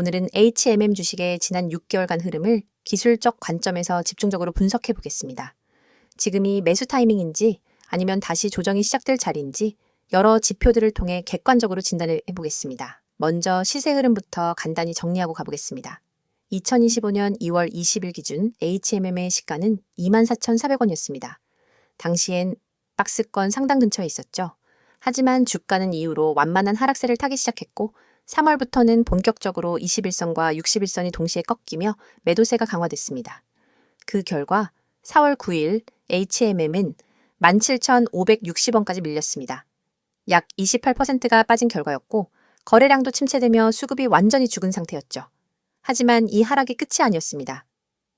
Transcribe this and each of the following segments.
오늘은 HMM 주식의 지난 6개월간 흐름을 기술적 관점에서 집중적으로 분석해 보겠습니다. 지금이 매수 타이밍인지 아니면 다시 조정이 시작될 자리인지 여러 지표들을 통해 객관적으로 진단을 해보겠습니다. 먼저 시세 흐름부터 간단히 정리하고 가보겠습니다. 2025년 2월 20일 기준 HMM의 시가는 24,400원이었습니다. 당시엔 박스권 상단 근처에 있었죠. 하지만 주가는 이후로 완만한 하락세를 타기 시작했고 3월부터는 본격적으로 21선과 61선이 동시에 꺾이며 매도세가 강화됐습니다. 그 결과 4월 9일 HMM은 17,560원까지 밀렸습니다. 약 28%가 빠진 결과였고 거래량도 침체되며 수급이 완전히 죽은 상태였죠. 하지만 이 하락이 끝이 아니었습니다.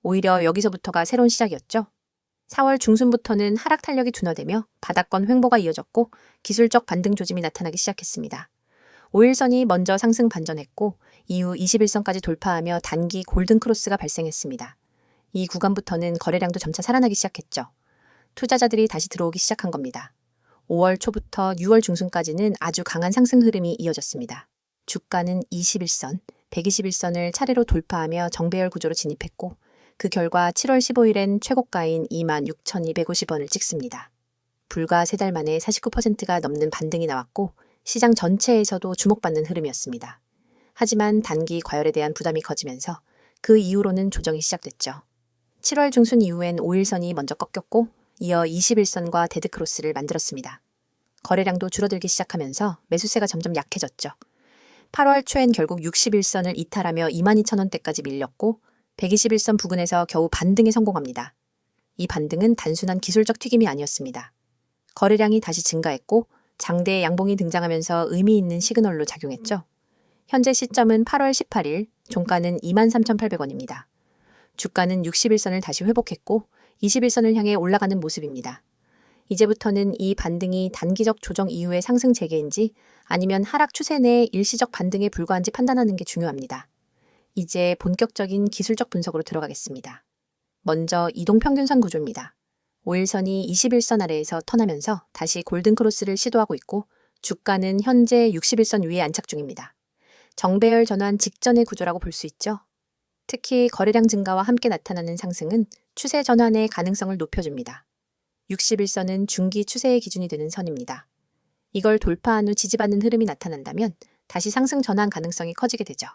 오히려 여기서부터가 새로운 시작이었죠. 4월 중순부터는 하락 탄력이 둔화되며 바닥권 횡보가 이어졌고 기술적 반등 조짐이 나타나기 시작했습니다. 5일선이 먼저 상승 반전했고 이후 21선까지 돌파하며 단기 골든 크로스가 발생했습니다. 이 구간부터는 거래량도 점차 살아나기 시작했죠. 투자자들이 다시 들어오기 시작한 겁니다. 5월 초부터 6월 중순까지는 아주 강한 상승 흐름이 이어졌습니다. 주가는 21선, 121선을 차례로 돌파하며 정배열 구조로 진입했고 그 결과 7월 15일엔 최고가인 26,250원을 찍습니다. 불과 3달 만에 49%가 넘는 반등이 나왔고 시장 전체에서도 주목받는 흐름이었습니다. 하지만 단기 과열에 대한 부담이 커지면서 그 이후로는 조정이 시작됐죠. 7월 중순 이후엔 5일선이 먼저 꺾였고 이어 21선과 데드크로스를 만들었습니다. 거래량도 줄어들기 시작하면서 매수세가 점점 약해졌죠. 8월 초엔 결국 61선을 이탈하며 22,000원대까지 밀렸고 121선 부근에서 겨우 반등에 성공합니다. 이 반등은 단순한 기술적 튀김이 아니었습니다. 거래량이 다시 증가했고 장대 양봉이 등장하면서 의미 있는 시그널로 작용했죠. 현재 시점은 8월 18일, 종가는 23,800원입니다. 주가는 61선을 다시 회복했고 21선을 향해 올라가는 모습입니다. 이제부터는 이 반등이 단기적 조정 이후의 상승 재개인지 아니면 하락 추세 내 일시적 반등에 불과한지 판단하는 게 중요합니다. 이제 본격적인 기술적 분석으로 들어가겠습니다. 먼저 이동평균선 구조입니다. 5일선이 21선 아래에서 턴하면서 다시 골든크로스를 시도하고 있고 주가는 현재 61선 위에 안착 중입니다. 정배열 전환 직전의 구조라고 볼 수 있죠. 특히 거래량 증가와 함께 나타나는 상승은 추세 전환의 가능성을 높여줍니다. 61선은 중기 추세의 기준이 되는 선입니다. 이걸 돌파한 후 지지받는 흐름이 나타난다면 다시 상승 전환 가능성이 커지게 되죠.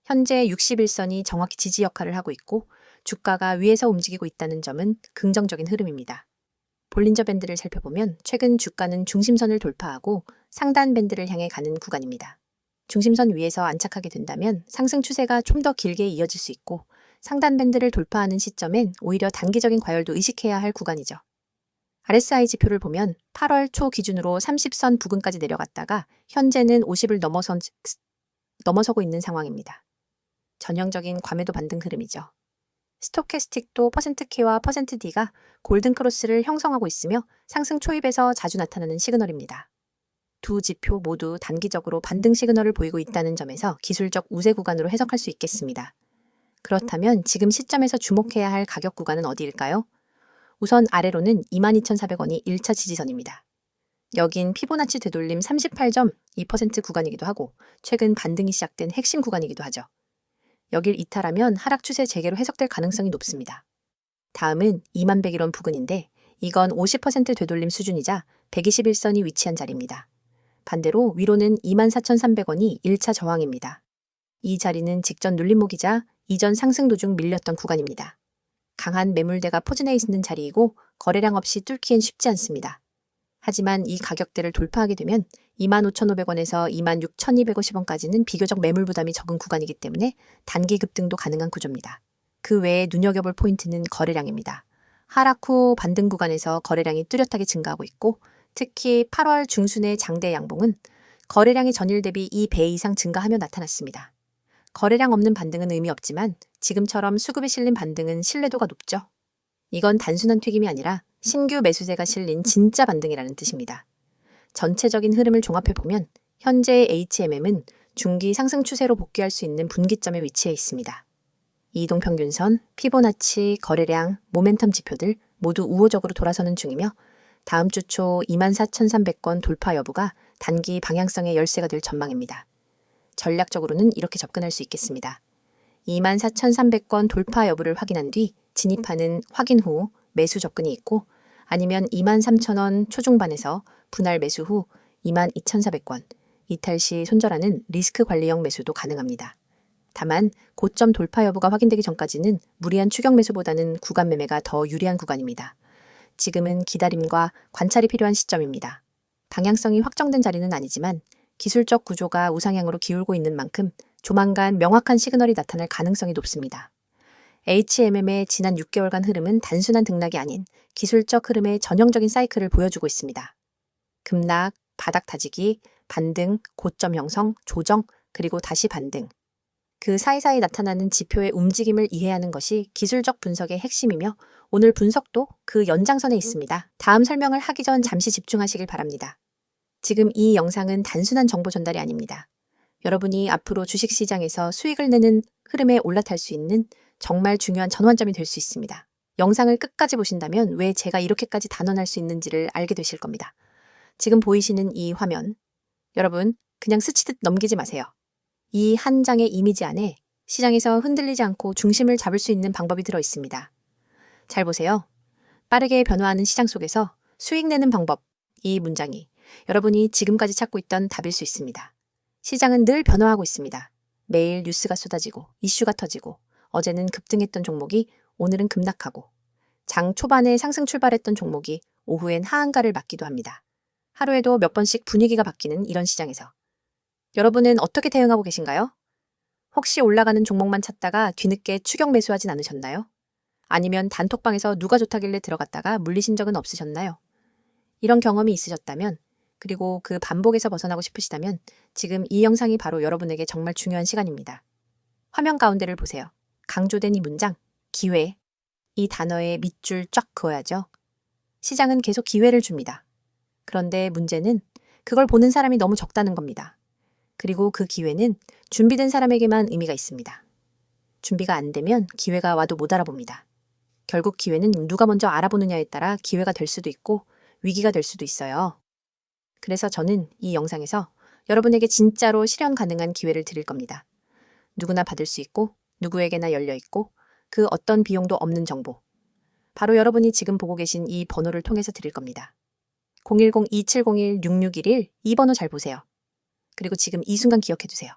현재 61선이 정확히 지지 역할을 하고 있고 주가가 위에서 움직이고 있다는 점은 긍정적인 흐름입니다. 볼린저 밴드를 살펴보면 최근 주가는 중심선을 돌파하고 상단 밴드를 향해 가는 구간입니다. 중심선 위에서 안착하게 된다면 상승 추세가 좀 더 길게 이어질 수 있고 상단 밴드를 돌파하는 시점엔 오히려 단기적인 과열도 의식해야 할 구간이죠. RSI 지표를 보면 8월 초 기준으로 30선 부근까지 내려갔다가 현재는 50을 넘어서고 있는 상황입니다. 전형적인 과매도 반등 흐름이죠. 스토캐스틱도 %K와 %D가 골든크로스를 형성하고 있으며 상승 초입에서 자주 나타나는 시그널입니다. 두 지표 모두 단기적으로 반등 시그널을 보이고 있다는 점에서 기술적 우세 구간으로 해석할 수 있겠습니다. 그렇다면 지금 시점에서 주목해야 할 가격 구간은 어디일까요? 우선 아래로는 22,400원이 1차 지지선입니다. 여긴 피보나치 되돌림 38.2% 구간이기도 하고 최근 반등이 시작된 핵심 구간이기도 하죠. 여길 이탈하면 하락 추세 재개로 해석될 가능성이 높습니다. 다음은 21,101원 부근인데 이건 50% 되돌림 수준이자 121선이 위치한 자리입니다. 반대로 위로는 24,300원이 1차 저항입니다. 이 자리는 직전 눌림목이자 이전 상승 도중 밀렸던 구간입니다. 강한 매물대가 포진해 있는 자리이고 거래량 없이 뚫기엔 쉽지 않습니다. 하지만 이 가격대를 돌파하게 되면 25,500원에서 26,250원까지는 비교적 매물 부담이 적은 구간이기 때문에 단기 급등도 가능한 구조입니다. 그 외에 눈여겨볼 포인트는 거래량입니다. 하락 후 반등 구간에서 거래량이 뚜렷하게 증가하고 있고 특히 8월 중순의 장대 양봉은 거래량이 전일 대비 2배 이상 증가하며 나타났습니다. 거래량 없는 반등은 의미 없지만 지금처럼 수급이 실린 반등은 신뢰도가 높죠. 이건 단순한 튀김이 아니라 신규 매수세가 실린 진짜 반등이라는 뜻입니다. 전체적인 흐름을 종합해보면 현재 HMM은 중기 상승 추세로 복귀할 수 있는 분기점에 위치해 있습니다. 이동평균선, 피보나치, 거래량, 모멘텀 지표들 모두 우호적으로 돌아서는 중이며 다음 주 초 24,300건 돌파 여부가 단기 방향성의 열쇠가 될 전망입니다. 전략적으로는 이렇게 접근할 수 있겠습니다. 24,300권 돌파 여부를 확인한 뒤 진입하는 확인 후 매수 접근이 있고, 아니면 23,000원 초중반에서 분할 매수 후 22,400권, 이탈 시 손절하는 리스크 관리형 매수도 가능합니다. 다만 고점 돌파 여부가 확인되기 전까지는 무리한 추격 매수보다는 구간 매매가 더 유리한 구간입니다. 지금은 기다림과 관찰이 필요한 시점입니다. 방향성이 확정된 자리는 아니지만 기술적 구조가 우상향으로 기울고 있는 만큼 조만간 명확한 시그널이 나타날 가능성이 높습니다. HMM의 지난 6개월간 흐름은 단순한 등락이 아닌 기술적 흐름의 전형적인 사이클을 보여주고 있습니다. 급락, 바닥 다지기, 반등, 고점 형성, 조정, 그리고 다시 반등. 그 사이사이 나타나는 지표의 움직임을 이해하는 것이 기술적 분석의 핵심이며, 오늘 분석도 그 연장선에 있습니다. 다음 설명을 하기 전 잠시 집중하시길 바랍니다. 지금 이 영상은 단순한 정보 전달이 아닙니다. 여러분이 앞으로 주식시장에서 수익을 내는 흐름에 올라탈 수 있는 정말 중요한 전환점이 될 수 있습니다. 영상을 끝까지 보신다면 왜 제가 이렇게까지 단언할 수 있는지를 알게 되실 겁니다. 지금 보이시는 이 화면, 여러분 그냥 스치듯 넘기지 마세요. 이 한 장의 이미지 안에 시장에서 흔들리지 않고 중심을 잡을 수 있는 방법이 들어 있습니다. 잘 보세요. 빠르게 변화하는 시장 속에서 수익 내는 방법, 이 문장이 여러분이 지금까지 찾고 있던 답일 수 있습니다. 시장은 늘 변화하고 있습니다. 매일 뉴스가 쏟아지고 이슈가 터지고, 어제는 급등했던 종목이 오늘은 급락하고, 장 초반에 상승 출발했던 종목이 오후엔 하한가를 맞기도 합니다. 하루에도 몇 번씩 분위기가 바뀌는 이런 시장에서 여러분은 어떻게 대응하고 계신가요? 혹시 올라가는 종목만 찾다가 뒤늦게 추격 매수하진 않으셨나요? 아니면 단톡방에서 누가 좋다길래 들어갔다가 물리신 적은 없으셨나요? 이런 경험이 있으셨다면, 그리고 그 반복에서 벗어나고 싶으시다면 지금 이 영상이 바로 여러분에게 정말 중요한 시간입니다. 화면 가운데를 보세요. 강조된 이 문장, 기회. 이 단어에 밑줄 쫙 그어야죠. 시장은 계속 기회를 줍니다. 그런데 문제는 그걸 보는 사람이 너무 적다는 겁니다. 그리고 그 기회는 준비된 사람에게만 의미가 있습니다. 준비가 안 되면 기회가 와도 못 알아봅니다. 결국 기회는 누가 먼저 알아보느냐에 따라 기회가 될 수도 있고 위기가 될 수도 있어요. 그래서 저는 이 영상에서 여러분에게 진짜로 실현 가능한 기회를 드릴 겁니다. 누구나 받을 수 있고 누구에게나 열려 있고 그 어떤 비용도 없는 정보. 바로 여러분이 지금 보고 계신 이 번호를 통해서 드릴 겁니다. 010-2701-6611, 이 번호 잘 보세요. 그리고 지금 이 순간 기억해 두세요.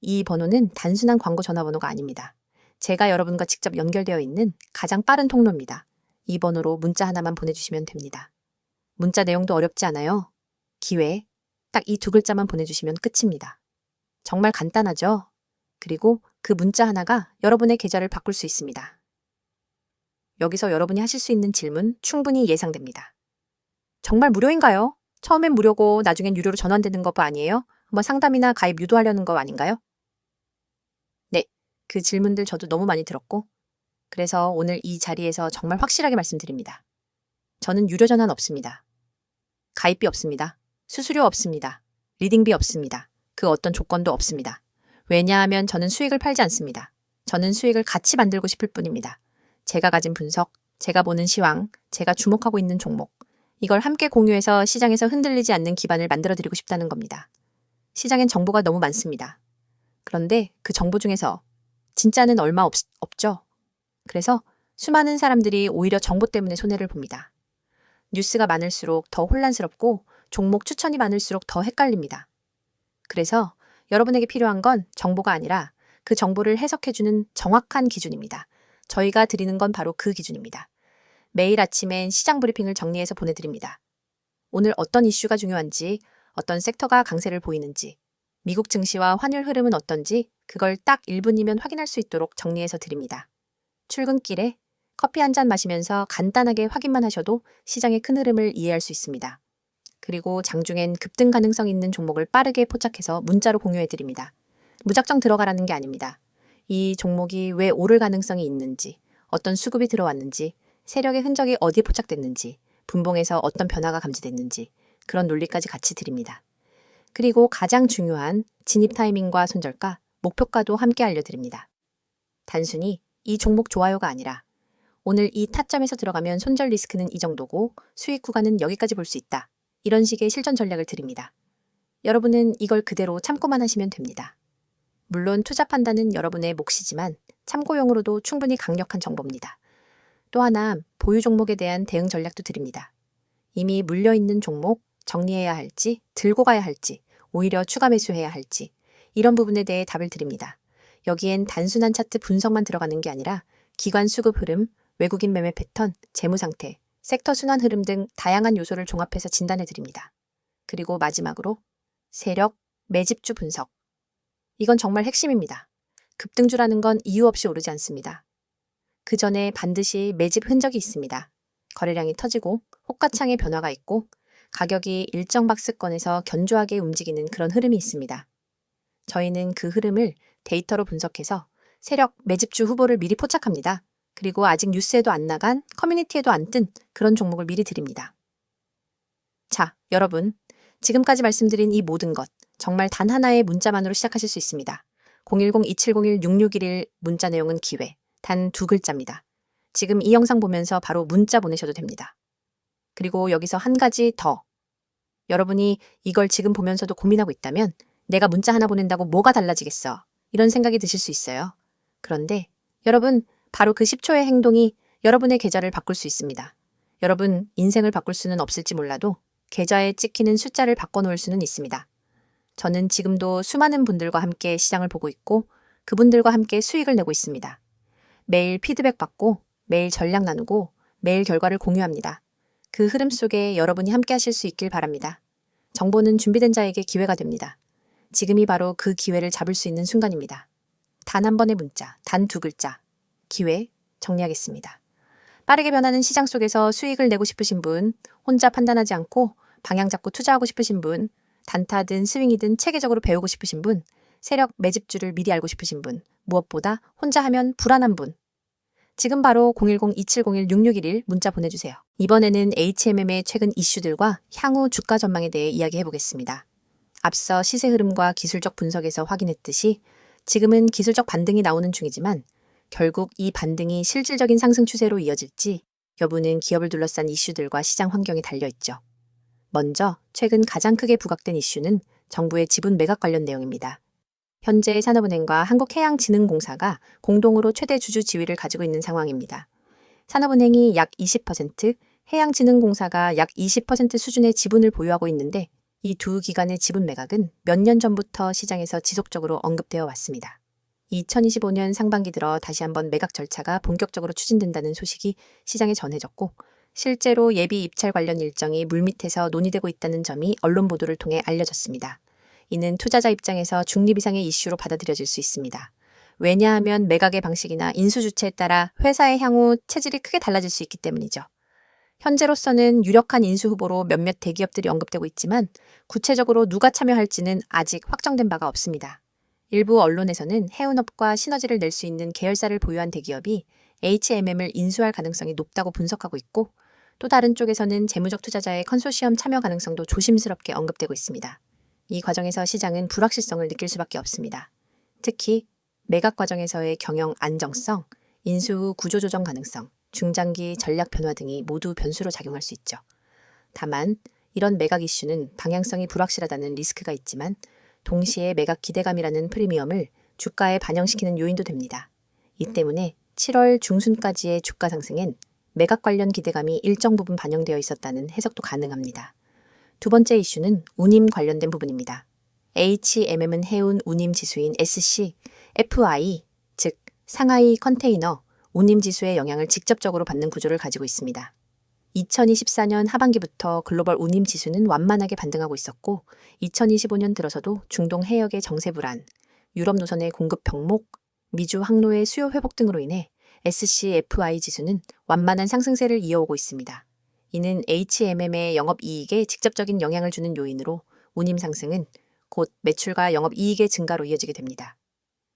이 번호는 단순한 광고 전화번호가 아닙니다. 제가 여러분과 직접 연결되어 있는 가장 빠른 통로입니다. 이 번호로 문자 하나만 보내주시면 됩니다. 문자 내용도 어렵지 않아요. 기회, 딱 이 두 글자만 보내주시면 끝입니다. 정말 간단하죠? 그리고 그 문자 하나가 여러분의 계좌를 바꿀 수 있습니다. 여기서 여러분이 하실 수 있는 질문 충분히 예상됩니다. 정말 무료인가요? 처음엔 무료고 나중엔 유료로 전환되는 거 아니에요? 한번 상담이나 가입 유도하려는 거 아닌가요? 네, 그 질문들 저도 너무 많이 들었고, 그래서 오늘 이 자리에서 정말 확실하게 말씀드립니다. 저는 유료 전환 없습니다. 가입비 없습니다. 수수료 없습니다. 리딩비 없습니다. 그 어떤 조건도 없습니다. 왜냐하면 저는 수익을 팔지 않습니다. 저는 수익을 같이 만들고 싶을 뿐입니다. 제가 가진 분석, 제가 보는 시황, 제가 주목하고 있는 종목, 이걸 함께 공유해서 시장에서 흔들리지 않는 기반을 만들어드리고 싶다는 겁니다. 시장엔 정보가 너무 많습니다. 그런데 그 정보 중에서 진짜는 얼마 없죠. 그래서 수많은 사람들이 오히려 정보 때문에 손해를 봅니다. 뉴스가 많을수록 더 혼란스럽고 종목 추천이 많을수록 더 헷갈립니다. 그래서 여러분에게 필요한 건 정보가 아니라 그 정보를 해석해주는 정확한 기준입니다. 저희가 드리는 건 바로 그 기준입니다. 매일 아침엔 시장 브리핑을 정리해서 보내드립니다. 오늘 어떤 이슈가 중요한지, 어떤 섹터가 강세를 보이는지, 미국 증시와 환율 흐름은 어떤지 그걸 딱 1분이면 확인할 수 있도록 정리해서 드립니다. 출근길에 커피 한 잔 마시면서 간단하게 확인만 하셔도 시장의 큰 흐름을 이해할 수 있습니다. 그리고 장중엔 급등 가능성 있는 종목을 빠르게 포착해서 문자로 공유해드립니다. 무작정 들어가라는 게 아닙니다. 이 종목이 왜 오를 가능성이 있는지, 어떤 수급이 들어왔는지, 세력의 흔적이 어디에 포착됐는지, 분봉에서 어떤 변화가 감지됐는지, 그런 논리까지 같이 드립니다. 그리고 가장 중요한 진입 타이밍과 손절가, 목표가도 함께 알려드립니다. 단순히 이 종목 좋아요가 아니라 오늘 이 타점에서 들어가면 손절 리스크는 이 정도고 수익 구간은 여기까지 볼 수 있다. 이런 식의 실전 전략을 드립니다. 여러분은 이걸 그대로 참고만 하시면 됩니다. 물론 투자 판단은 여러분의 몫이지만 참고용으로도 충분히 강력한 정보입니다. 또 하나, 보유 종목에 대한 대응 전략도 드립니다. 이미 물려있는 종목, 정리해야 할지, 들고 가야 할지, 오히려 추가 매수해야 할지, 이런 부분에 대해 답을 드립니다. 여기엔 단순한 차트 분석만 들어가는 게 아니라 기관 수급 흐름, 외국인 매매 패턴, 재무 상태, 섹터 순환 흐름 등 다양한 요소를 종합해서 진단해 드립니다. 그리고 마지막으로 세력, 매집주 분석. 이건 정말 핵심입니다. 급등주라는 건 이유 없이 오르지 않습니다. 그 전에 반드시 매집 흔적이 있습니다. 거래량이 터지고 호가창의 변화가 있고 가격이 일정 박스권에서 견조하게 움직이는 그런 흐름이 있습니다. 저희는 그 흐름을 데이터로 분석해서 세력, 매집주 후보를 미리 포착합니다. 그리고 아직 뉴스에도 안 나간, 커뮤니티에도 안 뜬 그런 종목을 미리 드립니다. 자, 여러분. 지금까지 말씀드린 이 모든 것 정말 단 하나의 문자만으로 시작하실 수 있습니다. 010-2701-6611 문자 내용은 기회, 단 2글자입니다. 지금 이 영상 보면서 바로 문자 보내셔도 됩니다. 그리고 여기서 한 가지 더. 여러분이 이걸 지금 보면서도 고민하고 있다면 내가 문자 하나 보낸다고 뭐가 달라지겠어? 이런 생각이 드실 수 있어요. 그런데 여러분, 바로 그 10초의 행동이 여러분의 계좌를 바꿀 수 있습니다. 여러분, 인생을 바꿀 수는 없을지 몰라도 계좌에 찍히는 숫자를 바꿔놓을 수는 있습니다. 저는 지금도 수많은 분들과 함께 시장을 보고 있고 그분들과 함께 수익을 내고 있습니다. 매일 피드백 받고 매일 전략 나누고 매일 결과를 공유합니다. 그 흐름 속에 여러분이 함께 하실 수 있길 바랍니다. 정보는 준비된 자에게 기회가 됩니다. 지금이 바로 그 기회를 잡을 수 있는 순간입니다. 단 한 번의 문자, 단 2글자. 기회 정리하겠습니다. 빠르게 변하는 시장 속에서 수익을 내고 싶으신 분, 혼자 판단하지 않고 방향 잡고 투자하고 싶으신 분, 단타든 스윙이든 체계적으로 배우고 싶으신 분, 세력 매집주를 미리 알고 싶으신 분, 무엇보다 혼자 하면 불안한 분. 지금 바로 010-2701-6611 문자 보내주세요. 이번에는 HMM의 최근 이슈들과 향후 주가 전망에 대해 이야기해보겠습니다. 앞서 시세 흐름과 기술적 분석에서 확인했듯이 지금은 기술적 반등이 나오는 중이지만 결국 이 반등이 실질적인 상승 추세로 이어질지 여부는 기업을 둘러싼 이슈들과 시장 환경에 달려있죠. 먼저 최근 가장 크게 부각된 이슈는 정부의 지분 매각 관련 내용입니다. 현재 산업은행과 한국해양진흥공사가 공동으로 최대 주주 지위를 가지고 있는 상황입니다. 산업은행이 약 20%, 해양진흥공사가 약 20% 수준의 지분을 보유하고 있는데 이 두 기관의 지분 매각은 몇 년 전부터 시장에서 지속적으로 언급되어 왔습니다. 2025년 상반기 들어 다시 한번 매각 절차가 본격적으로 추진된다는 소식이 시장에 전해졌고 실제로 예비 입찰 관련 일정이 물밑에서 논의되고 있다는 점이 언론 보도를 통해 알려졌습니다. 이는 투자자 입장에서 중립 이상의 이슈로 받아들여질 수 있습니다. 왜냐하면 매각의 방식이나 인수 주체에 따라 회사의 향후 체질이 크게 달라질 수 있기 때문이죠. 현재로서는 유력한 인수 후보로 몇몇 대기업들이 언급되고 있지만 구체적으로 누가 참여할지는 아직 확정된 바가 없습니다. 일부 언론에서는 해운업과 시너지를 낼 수 있는 계열사를 보유한 대기업이 HMM을 인수할 가능성이 높다고 분석하고 있고 또 다른 쪽에서는 재무적 투자자의 컨소시엄 참여 가능성도 조심스럽게 언급되고 있습니다. 이 과정에서 시장은 불확실성을 느낄 수밖에 없습니다. 특히 매각 과정에서의 경영 안정성, 인수 후 구조조정 가능성, 중장기 전략 변화 등이 모두 변수로 작용할 수 있죠. 다만 이런 매각 이슈는 방향성이 불확실하다는 리스크가 있지만 동시에 매각 기대감이라는 프리미엄을 주가에 반영시키는 요인도 됩니다. 이 때문에 7월 중순까지의 주가 상승엔 매각 관련 기대감이 일정 부분 반영되어 있었다는 해석도 가능합니다. 두 번째 이슈는 운임 관련된 부분입니다. HMM은 해운 운임 지수인 SC, FI, 즉 상하이 컨테이너 운임 지수의 영향을 직접적으로 받는 구조를 가지고 있습니다. 2024년 하반기부터 글로벌 운임 지수는 완만하게 반등하고 있었고 2025년 들어서도 중동 해역의 정세 불안, 유럽 노선의 공급 병목, 미주 항로의 수요 회복 등으로 인해 SCFI 지수는 완만한 상승세를 이어오고 있습니다. 이는 HMM의 영업이익에 직접적인 영향을 주는 요인으로 운임 상승은 곧 매출과 영업이익의 증가로 이어지게 됩니다.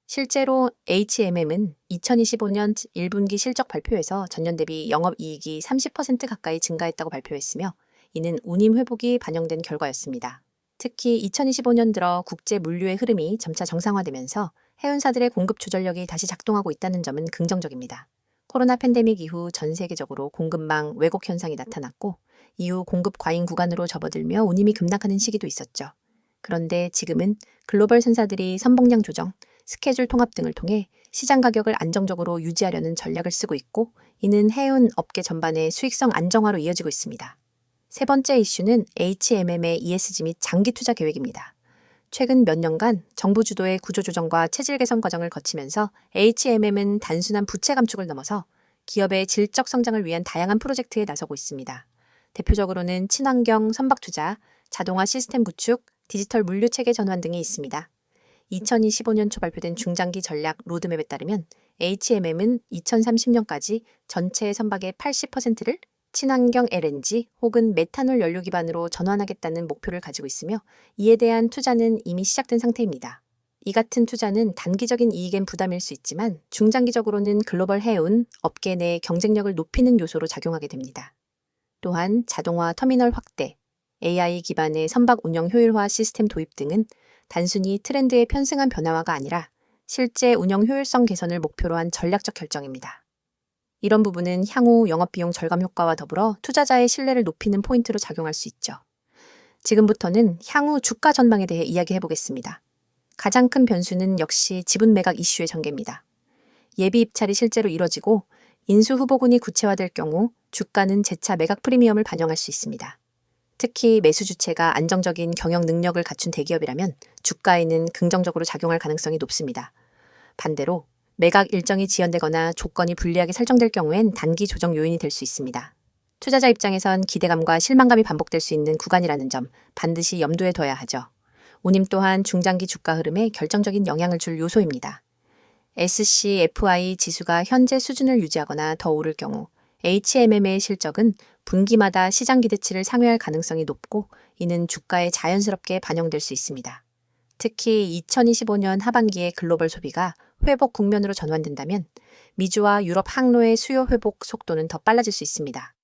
실제로 HMM은 2025년 1분기 실적 발표에서 전년 대비 영업이익이 30% 가까이 증가했다고 발표했으며 이는 운임 회복이 반영된 결과였습니다. 특히 2025년 들어 국제 물류의 흐름이 점차 정상화되면서 해운사들의 공급 조절력이 다시 작동하고 있다는 점은 긍정적입니다. 코로나 팬데믹 이후 전 세계적으로 공급망 왜곡 현상이 나타났고 이후 공급 과잉 구간으로 접어들며 운임이 급락하는 시기도 있었죠. 그런데 지금은 글로벌 선사들이 선봉량 조정, 스케줄 통합 등을 통해 시장 가격을 안정적으로 유지하려는 전략을 쓰고 있고, 이는 해운 업계 전반의 수익성 안정화로 이어지고 있습니다. 세 번째 이슈는 HMM의 ESG 및 장기 투자 계획입니다. 최근 몇 년간 정부 주도의 구조조정과 체질 개선 과정을 거치면서 HMM은 단순한 부채 감축을 넘어서 기업의 질적 성장을 위한 다양한 프로젝트에 나서고 있습니다. 대표적으로는 친환경 선박 투자, 자동화 시스템 구축, 디지털 물류 체계 전환 등이 있습니다. 2025년 초 발표된 중장기 전략 로드맵에 따르면 HMM은 2030년까지 전체 선박의 80%를 친환경 LNG 혹은 메탄올 연료 기반으로 전환하겠다는 목표를 가지고 있으며, 이에 대한 투자는 이미 시작된 상태입니다. 이 같은 투자는 단기적인 이익엔 부담일 수 있지만 중장기적으로는 글로벌 해운 업계 내 경쟁력을 높이는 요소로 작용하게 됩니다. 또한 자동화 터미널 확대, AI 기반의 선박 운영 효율화 시스템 도입 등은 단순히 트렌드의 편승한 변화화가 아니라 실제 운영 효율성 개선을 목표로 한 전략적 결정입니다. 이런 부분은 향후 영업비용 절감 효과와 더불어 투자자의 신뢰를 높이는 포인트로 작용할 수 있죠. 지금부터는 향후 주가 전망에 대해 이야기해 보겠습니다. 가장 큰 변수는 역시 지분 매각 이슈의 전개입니다. 예비 입찰이 실제로 이뤄지고 인수 후보군이 구체화될 경우 주가는 재차 매각 프리미엄을 반영할 수 있습니다. 특히 매수 주체가 안정적인 경영 능력을 갖춘 대기업이라면 주가에는 긍정적으로 작용할 가능성이 높습니다. 반대로 매각 일정이 지연되거나 조건이 불리하게 설정될 경우엔 단기 조정 요인이 될 수 있습니다. 투자자 입장에선 기대감과 실망감이 반복될 수 있는 구간이라는 점 반드시 염두에 둬야 하죠. 운임 또한 중장기 주가 흐름에 결정적인 영향을 줄 요소입니다. SCFI 지수가 현재 수준을 유지하거나 더 오를 경우 HMM의 실적은 분기마다 시장 기대치를 상회할 가능성이 높고, 이는 주가에 자연스럽게 반영될 수 있습니다. 특히 2025년 하반기에 글로벌 소비가 회복 국면으로 전환된다면 미주와 유럽 항로의 수요 회복 속도는 더 빨라질 수 있습니다.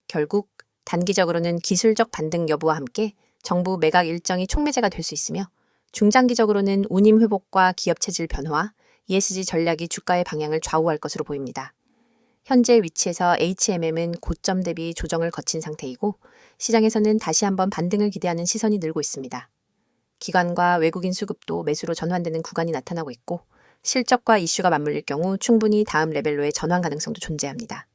결국 단기적으로는 기술적 반등 여부와 함께 정부 매각 일정이 촉매제가 될 수 있으며, 중장기적으로는 운임 회복과 기업 체질 변화, ESG 전략이 주가의 방향을 좌우할 것으로 보입니다. 현재 위치에서 HMM은 고점 대비 조정을 거친 상태이고, 시장에서는 다시 한번 반등을 기대하는 시선이 늘고 있습니다. 기관과 외국인 수급도 매수로 전환되는 구간이 나타나고 있고, 실적과 이슈가 맞물릴 경우 충분히 다음 레벨로의 전환 가능성도 존재합니다.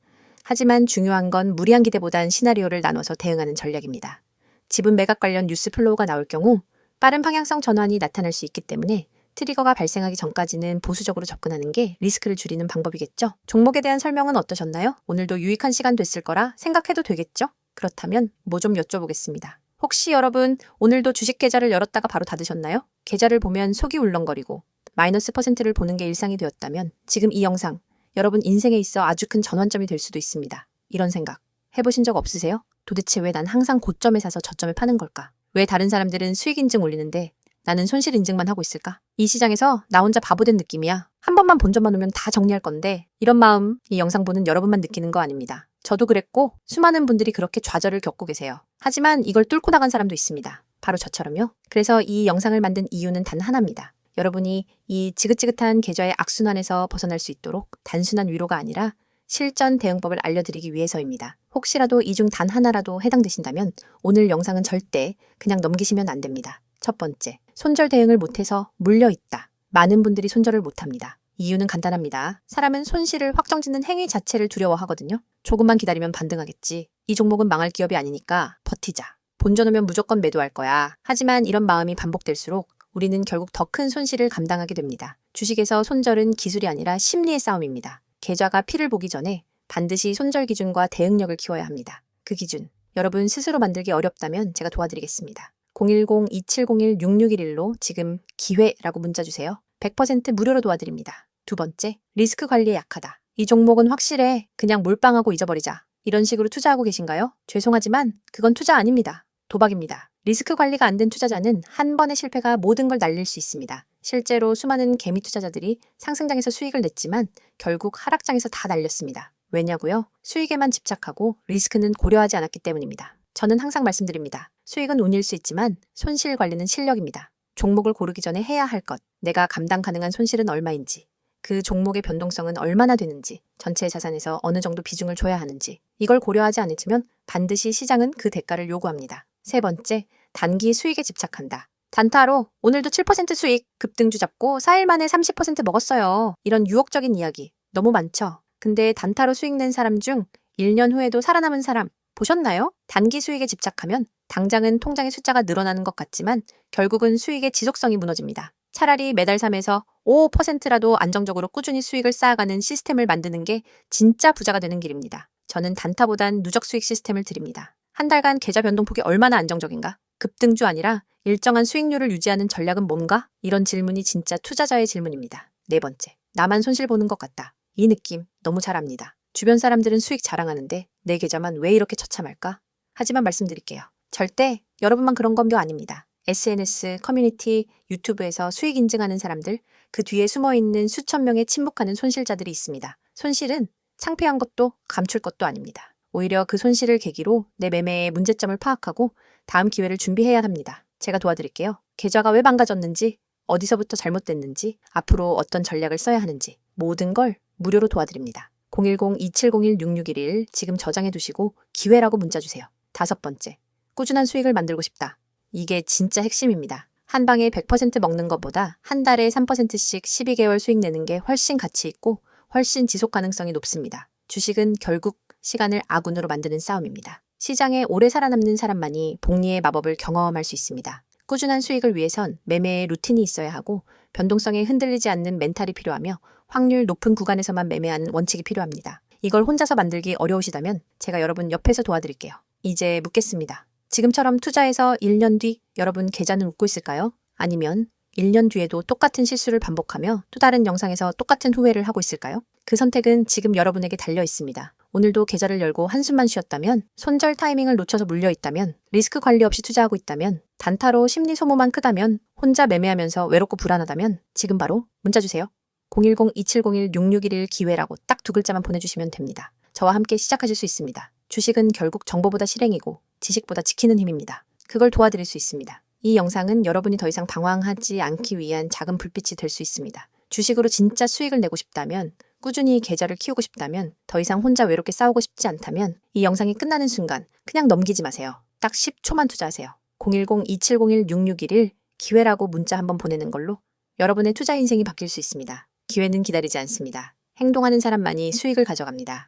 하지만 중요한 건 무리한 기대보단 시나리오를 나눠서 대응하는 전략입니다. 지분 매각 관련 뉴스 플로우가 나올 경우 빠른 방향성 전환이 나타날 수 있기 때문에 트리거가 발생하기 전까지는 보수적으로 접근하는 게 리스크를 줄이는 방법이겠죠. 종목에 대한 설명은 어떠셨나요? 오늘도 유익한 시간 됐을 거라 생각해도 되겠죠? 그렇다면 뭐 좀 여쭤보겠습니다. 혹시 여러분 오늘도 주식 계좌를 열었다가 바로 닫으셨나요? 계좌를 보면 속이 울렁거리고 마이너스 %를 보는 게 일상이 되었다면 지금 이 영상 여러분 인생에 있어 아주 큰 전환점이 될 수도 있습니다. 이런 생각 해보신 적 없으세요? 도대체 왜 난 항상 고점에 사서 저점에 파는 걸까? 왜 다른 사람들은 수익 인증 올리는데 나는 손실 인증만 하고 있을까? 이 시장에서 나 혼자 바보된 느낌이야. 한 번만 본전만 오면 다 정리할 건데, 이런 마음 이 영상 보는 여러분만 느끼는 거 아닙니다. 저도 그랬고 수많은 분들이 그렇게 좌절을 겪고 계세요. 하지만 이걸 뚫고 나간 사람도 있습니다. 바로 저처럼요. 그래서 이 영상을 만든 이유는 단 하나입니다. 여러분이 이 지긋지긋한 계좌의 악순환에서 벗어날 수 있도록 단순한 위로가 아니라 실전 대응법을 알려드리기 위해서입니다. 혹시라도 이 중 단 하나라도 해당되신다면 오늘 영상은 절대 그냥 넘기시면 안 됩니다. 첫 번째, 손절 대응을 못해서 물려있다. 많은 분들이 손절을 못합니다. 이유는 간단합니다. 사람은 손실을 확정짓는 행위 자체를 두려워하거든요. 조금만 기다리면 반등하겠지. 이 종목은 망할 기업이 아니니까 버티자. 본전 오면 무조건 매도할 거야. 하지만 이런 마음이 반복될수록 우리는 결국 더 큰 손실을 감당하게 됩니다. 주식에서 손절은 기술이 아니라 심리의 싸움입니다. 계좌가 피를 보기 전에 반드시 손절 기준과 대응력을 키워야 합니다. 그 기준, 여러분 스스로 만들기 어렵다면 제가 도와드리겠습니다. 010-2701-6611로 지금 기회라고 문자 주세요. 100% 무료로 도와드립니다. 두 번째, 리스크 관리에 약하다. 이 종목은 확실해. 그냥 몰빵하고 잊어버리자. 이런 식으로 투자하고 계신가요? 죄송하지만 그건 투자 아닙니다. 도박입니다. 리스크 관리가 안 된 투자자는 한 번의 실패가 모든 걸 날릴 수 있습니다. 실제로 수많은 개미 투자자들이 상승장에서 수익을 냈지만 결국 하락장에서 다 날렸습니다. 왜냐고요? 수익에만 집착하고 리스크는 고려하지 않았기 때문입니다. 저는 항상 말씀드립니다. 수익은 운일 수 있지만 손실 관리는 실력입니다. 종목을 고르기 전에 해야 할 것, 내가 감당 가능한 손실은 얼마인지, 그 종목의 변동성은 얼마나 되는지, 전체 자산에서 어느 정도 비중을 줘야 하는지, 이걸 고려하지 않으시면 반드시 시장은 그 대가를 요구합니다. 세 번째, 단기 수익에 집착한다. 단타로 오늘도 7% 수익, 급등주 잡고 4일 만에 30% 먹었어요. 이런 유혹적인 이야기 너무 많죠? 근데 단타로 수익 낸 사람 중 1년 후에도 살아남은 사람 보셨나요? 단기 수익에 집착하면 당장은 통장의 숫자가 늘어나는 것 같지만 결국은 수익의 지속성이 무너집니다. 차라리 매달 3에서 5%라도 안정적으로 꾸준히 수익을 쌓아가는 시스템을 만드는 게 진짜 부자가 되는 길입니다. 저는 단타보단 누적 수익 시스템을 드립니다. 한 달간 계좌 변동폭이 얼마나 안정적인가? 급등주 아니라 일정한 수익률을 유지하는 전략은 뭔가? 이런 질문이 진짜 투자자의 질문입니다. 네 번째, 나만 손실 보는 것 같다. 이 느낌 너무 잘 압니다. 주변 사람들은 수익 자랑하는데 내 계좌만 왜 이렇게 처참할까? 하지만 말씀드릴게요. 절대 여러분만 그런 건 거 아닙니다. SNS, 커뮤니티, 유튜브에서 수익 인증하는 사람들, 그 뒤에 숨어있는 수천 명의 침묵하는 손실자들이 있습니다. 손실은 창피한 것도 감출 것도 아닙니다. 오히려 그 손실을 계기로 내 매매의 문제점을 파악하고 다음 기회를 준비해야 합니다. 제가 도와드릴게요. 계좌가 왜 망가졌는지, 어디서부터 잘못됐는지, 앞으로 어떤 전략을 써야 하는지 모든 걸 무료로 도와드립니다. 010-2701-6611 지금 저장해 두시고 기회라고 문자 주세요. 다섯 번째, 꾸준한 수익을 만들고 싶다. 이게 진짜 핵심입니다. 한 방에 100% 먹는 것보다 한 달에 3%씩 12개월 수익 내는 게 훨씬 가치 있고 훨씬 지속 가능성이 높습니다. 주식은 결국 시간을 아군으로 만드는 싸움입니다. 시장에 오래 살아남는 사람만이 복리의 마법을 경험할 수 있습니다. 꾸준한 수익을 위해선 매매의 루틴이 있어야 하고 변동성에 흔들리지 않는 멘탈이 필요하며 확률 높은 구간에서만 매매하는 원칙이 필요합니다. 이걸 혼자서 만들기 어려우시다면 제가 여러분 옆에서 도와드릴게요. 이제 묻겠습니다. 지금처럼 투자해서 1년 뒤 여러분 계좌는 웃고 있을까요? 아니면 1년 뒤에도 똑같은 실수를 반복하며 또 다른 영상에서 똑같은 후회를 하고 있을까요? 그 선택은 지금 여러분에게 달려 있습니다. 오늘도 계좌를 열고 한숨만 쉬었다면, 손절 타이밍을 놓쳐서 물려있다면, 리스크 관리 없이 투자하고 있다면, 단타로 심리 소모만 크다면, 혼자 매매하면서 외롭고 불안하다면 지금 바로 문자 주세요. 010-2701-6611 기회라고 딱 두 글자만 보내주시면 됩니다. 저와 함께 시작하실 수 있습니다. 주식은 결국 정보보다 실행이고 지식보다 지키는 힘입니다. 그걸 도와드릴 수 있습니다. 이 영상은 여러분이 더 이상 방황하지 않기 위한 작은 불빛이 될 수 있습니다. 주식으로 진짜 수익을 내고 싶다면, 꾸준히 계좌를 키우고 싶다면, 더 이상 혼자 외롭게 싸우고 싶지 않다면 이 영상이 끝나는 순간 그냥 넘기지 마세요. 딱 10초만 투자하세요. 010-2701-6611 기회라고 문자 한번 보내는 걸로 여러분의 투자 인생이 바뀔 수 있습니다. 기회는 기다리지 않습니다. 행동하는 사람만이 수익을 가져갑니다.